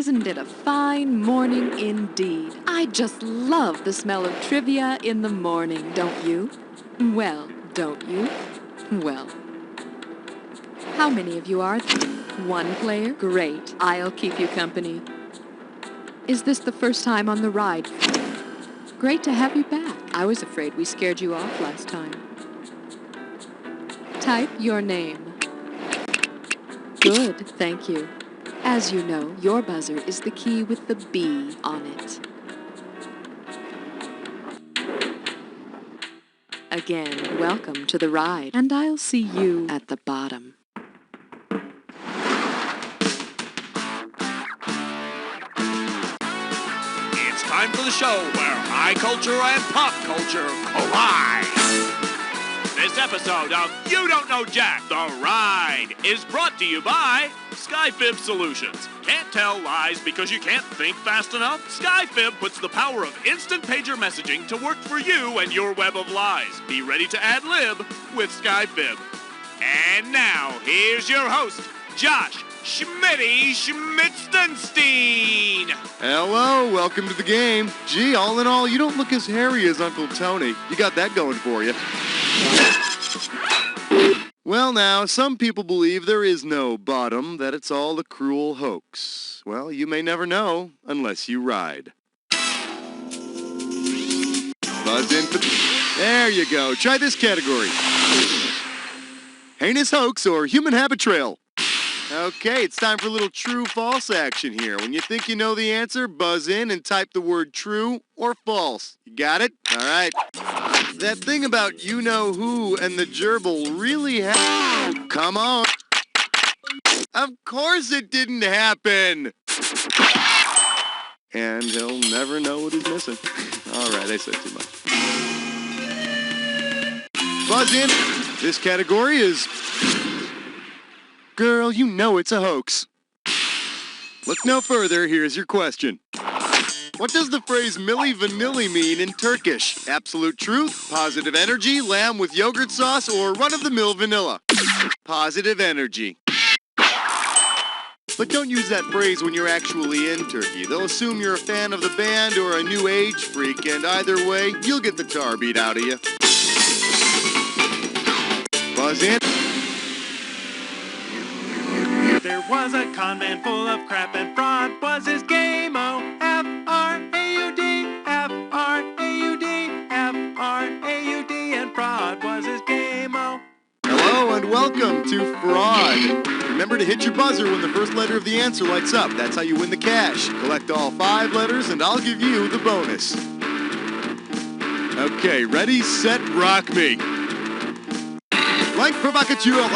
Isn't it a fine morning indeed? I just love the smell of trivia in the morning, don't you? Well, don't you? Well. How many of you are there? One player? Great. I'll keep you company. Is this the first time on the ride? Great to have you back. I was afraid we scared you off last time. Type your name. Good, thank you. As you know, your buzzer is the key with the B on it. Again, welcome to the ride, and I'll see you at the bottom. It's time for the show where high culture and pop culture collide. This episode of You Don't Know Jack, The Ride, is brought to you by Skyfib Solutions. Can't tell lies because you can't think fast enough? Skyfib puts the power of instant pager messaging to work for you and your web of lies. Be ready to ad lib with Skyfib. And now, here's your host, Josh Schmitty Schmitzenstein. Hello, welcome to the game. Gee, all in all, you don't look as hairy as Uncle Tony. You got that going for you. Well now, some people believe there is no bottom, that it's all a cruel hoax. Well, you may never know unless you ride. Buzz in. There you go. Try this category. Heinous hoax or human habit trail. Okay, it's time for a little true-false action here. When you think you know the answer, buzz in and type the word true or false. You got it? All right. That thing about you-know-who and the gerbil really happened. Come on. Of course it didn't happen. And he'll never know what he's missing. All right, I said too much. Buzz in. This category is... Girl, you know it's a hoax. Look no further, here's your question. What does the phrase Milli Vanilli mean in Turkish? Absolute truth, positive energy, lamb with yogurt sauce, or run-of-the-mill vanilla? Positive energy. But don't use that phrase when you're actually in Turkey. They'll assume you're a fan of the band or a new age freak, and either way, you'll get the tar beat out of you. Buzz in. There was a con man full of crap and fraud was his game-o. F-R-A-U-D, F-R-A-U-D, F-R-A-U-D, and fraud was his game-o. Hello and welcome to Fraud. Remember to hit your buzzer when the first letter of the answer lights up. That's how you win the cash. Collect all 5 letters and I'll give you the bonus. Okay, ready, set, rock me. Like provocateur.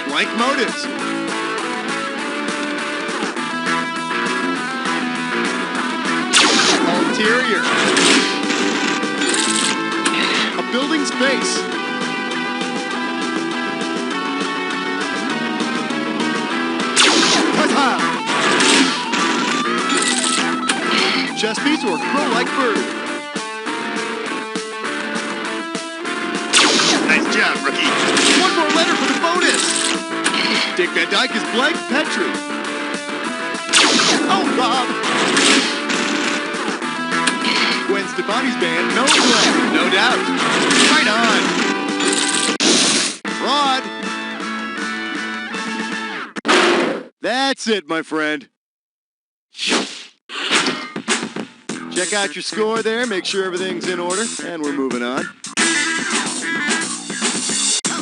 Blank motives. Ulterior. A building space. Chess piece or crow-like bird. Nice job, rookie. One more letter for the bonus. Dick Van Dyke is blank Petri. Oh, Bob. Gwen Stefani's band, no blank, no doubt. Right on. Fraud. That's it, my friend. Check out your score there, make sure everything's in order, and we're moving on.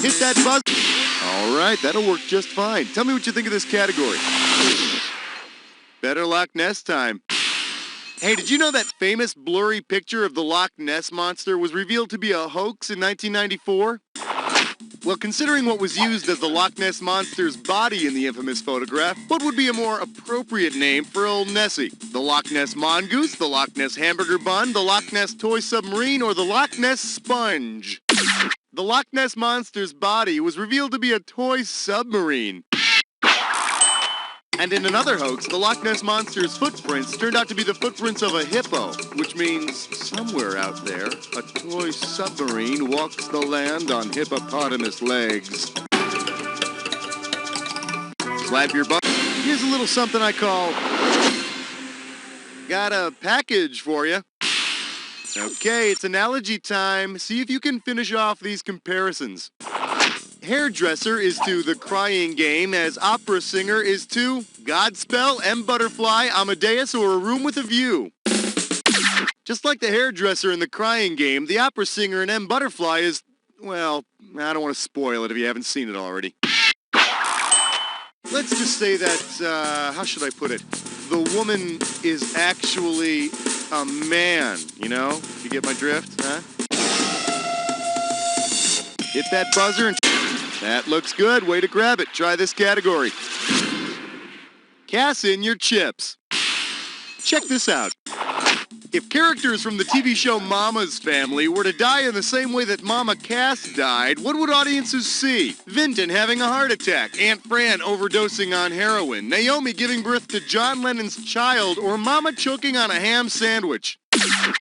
Hit that buzz. All right, that'll work just fine. Tell me what you think of this category. Better Loch Ness time. Hey, did you know that famous blurry picture of the Loch Ness Monster was revealed to be a hoax in 1994? Well, considering what was used as the Loch Ness Monster's body in the infamous photograph, what would be a more appropriate name for old Nessie? The Loch Ness Mongoose, the Loch Ness Hamburger Bun, the Loch Ness Toy Submarine, or the Loch Ness Sponge? The Loch Ness Monster's body was revealed to be a toy submarine. And in another hoax, the Loch Ness Monster's footprints turned out to be the footprints of a hippo, which means somewhere out there, a toy submarine walks the land on hippopotamus legs. Slap your butt. Here's a little something I call... Got a package for you. Okay, it's analogy time. See if you can finish off these comparisons. Hairdresser is to The Crying Game as opera singer is to Godspell, M. Butterfly, Amadeus, or A Room with a View. Just like the hairdresser in The Crying Game, the opera singer in M. Butterfly is, well, I don't want to spoil it if you haven't seen it already. Let's just say that, how should I put it? The woman is actually a man, you know? You get my drift, huh? Hit that buzzer and... That looks good. Way to grab it. Try this category. Cass in your chips. Check this out. If characters from the TV show Mama's Family were to die in the same way that Mama Cass died, what would audiences see? Vinton having a heart attack, Aunt Fran overdosing on heroin, Naomi giving birth to John Lennon's child, or Mama choking on a ham sandwich.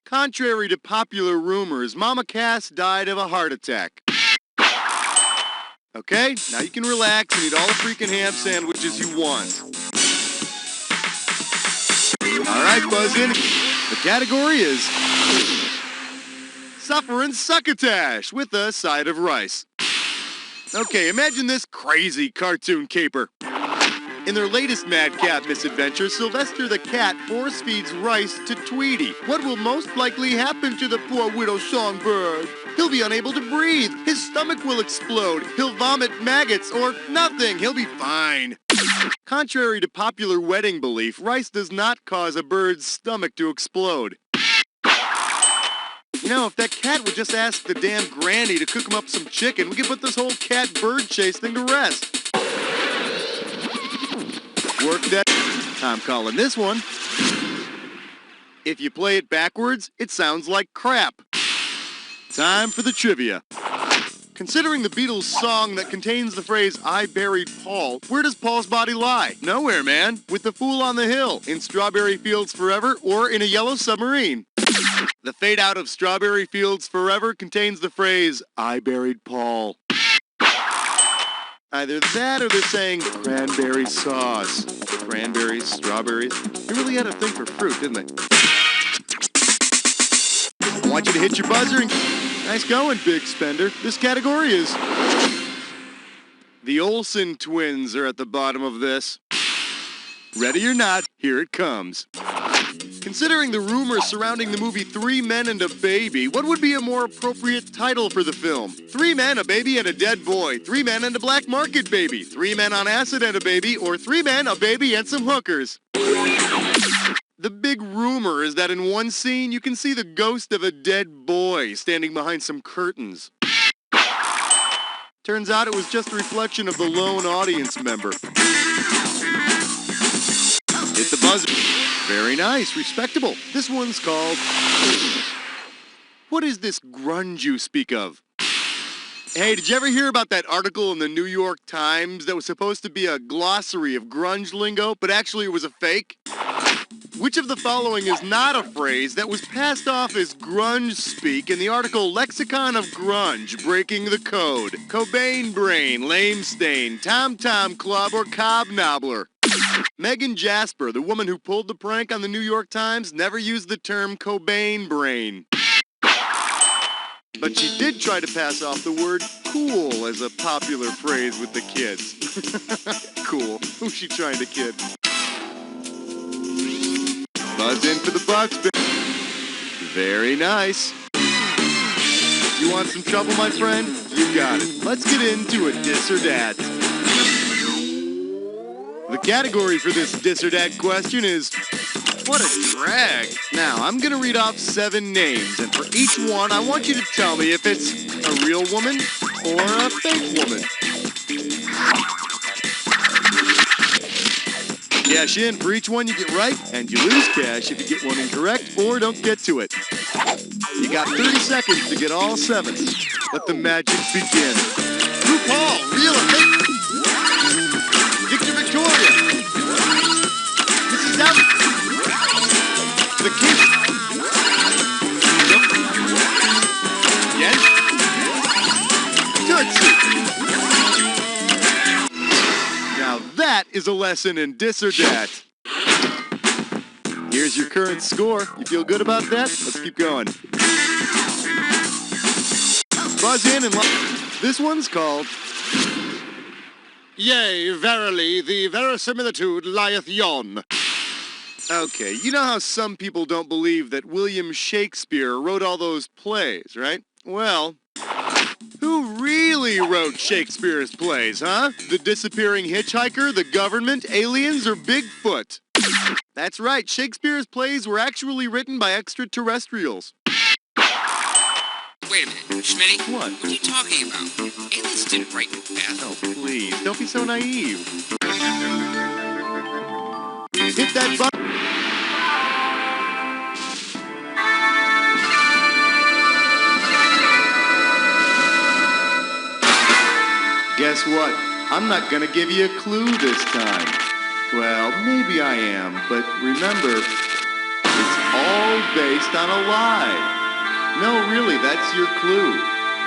Contrary to popular rumors, Mama Cass died of a heart attack. Okay, now you can relax and eat all the freaking ham sandwiches you want. All right, buzz in. The category is Sufferin' Succotash with a side of rice. Okay, imagine this crazy cartoon caper. In their latest madcap misadventure, Sylvester the cat force feeds rice to Tweety. What will most likely happen to the poor widow songbird? He'll be unable to breathe. His stomach will explode. He'll vomit maggots or nothing. He'll be fine. Contrary to popular wedding belief, rice does not cause a bird's stomach to explode. You know, if that cat would just ask the damn granny to cook him up some chicken, we could put this whole cat-bird chase thing to rest. Work that. I'm calling this one. If you play it backwards, it sounds like crap. Time for the trivia. Considering the Beatles' song that contains the phrase, I buried Paul, where does Paul's body lie? Nowhere, man. With the Fool on the Hill, in Strawberry Fields Forever, or in a yellow submarine. The fade out of Strawberry Fields Forever contains the phrase, I buried Paul. Either that or they're saying cranberry sauce. Cranberries, strawberries. They really had a thing for fruit, didn't they? I want you to hit your buzzer and... Nice going, big spender. This category is... The Olsen twins are at the bottom of this. Ready or not, here it comes. Considering the rumors surrounding the movie 3 Men and a Baby, what would be a more appropriate title for the film? 3 Men, a Baby, and a Dead Boy. 3 Men and a Black Market Baby. 3 Men on Acid and a Baby. Or 3 Men, a Baby, and some hookers. The big rumor is that in one scene, you can see the ghost of a dead boy standing behind some curtains. Turns out it was just a reflection of the lone audience member. Hit the buzzer. Very nice, respectable. This one's called... What is this grunge you speak of? Hey, did you ever hear about that article in the New York Times that was supposed to be a glossary of grunge lingo, but actually it was a fake? Which of the following is not a phrase that was passed off as grunge speak in the article Lexicon of Grunge, Breaking the Code? Cobain Brain, Lame Stain, Tom Tom Club, or Cobnobbler? Megan Jasper, the woman who pulled the prank on the New York Times, never used the term Cobain Brain. But she did try to pass off the word cool as a popular phrase with the kids. Cool. Who's she trying to kid? Buzz in for the bucks, baby. Very nice. You want some trouble, my friend? You got it. Let's get into a dis or dat. The category for this dis or dat question is, what a drag. Now, I'm going to read off 7 names, and for each one, I want you to tell me if it's a real woman or a fake woman. Cash in for each one you get right, and you lose cash if you get one incorrect or don't get to it. You got 30 seconds to get all 7. Let the magic begin. RuPaul, real or fake? Victor Victoria. is a lesson in dis or dat. Here's your current score. You feel good about that? Let's keep going. Buzz in and this one's called Yea, verily, the verisimilitude lieth yon. Okay, you know how some people don't believe that William Shakespeare wrote all those plays, right? Well, who really wrote Shakespeare's plays, huh? The disappearing hitchhiker, the government, aliens, or Bigfoot? That's right, Shakespeare's plays were actually written by extraterrestrials. Wait a minute, Schmitty. What? What are you talking about? Aliens didn't write Macbeth. Oh, please, don't be so naive. Hit that button. Guess what? I'm not gonna give you a clue this time. Well, maybe I am, but remember, it's all based on a lie. No, really, that's your clue.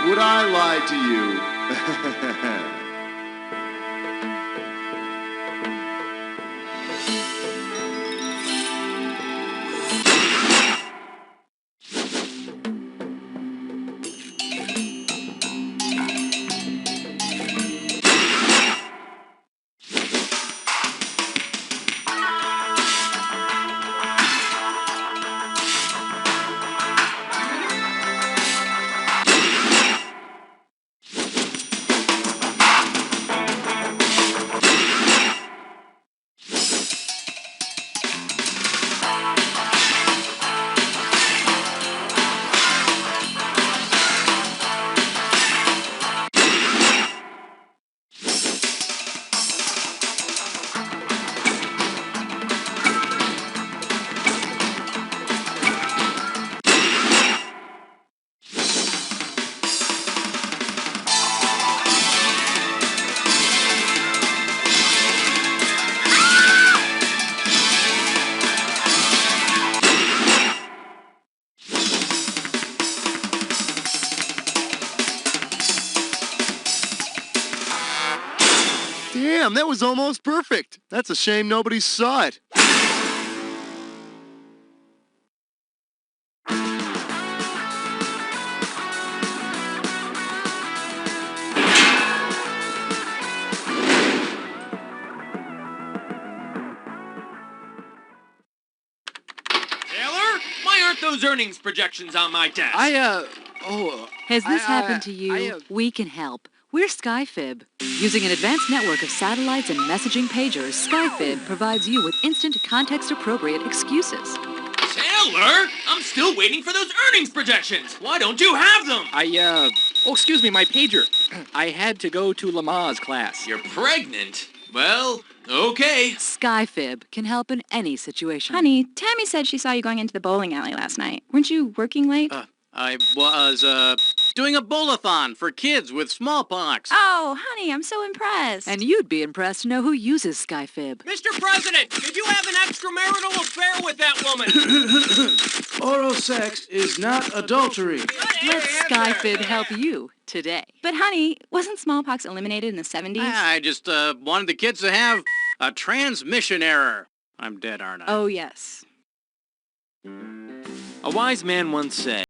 Would I lie to you? Damn, that was almost perfect. That's a shame nobody saw it. Taylor, why aren't those earnings projections on my desk? Has this happened to you? We can help. We're SkyFib. Using an advanced network of satellites and messaging pagers, SkyFib provides you with instant context-appropriate excuses. Taylor, I'm still waiting for those earnings projections. Why don't you have them? Excuse me, my pager. I had to go to Lamaze class. You're pregnant? Well, okay. SkyFib can help in any situation. Honey, Tammy said she saw you going into the bowling alley last night. Weren't you working late? I was, doing a bowl-a-thon for kids with smallpox. Oh, honey, I'm so impressed. And you'd be impressed to know who uses SkyFib. Mr. President, did you have an extramarital affair with that woman? Oral sex is not adultery. Let SkyFib help you today. But honey, wasn't smallpox eliminated in the 70s? I just, wanted the kids to have a transmission error. I'm dead, aren't I? Oh, yes. A wise man once said,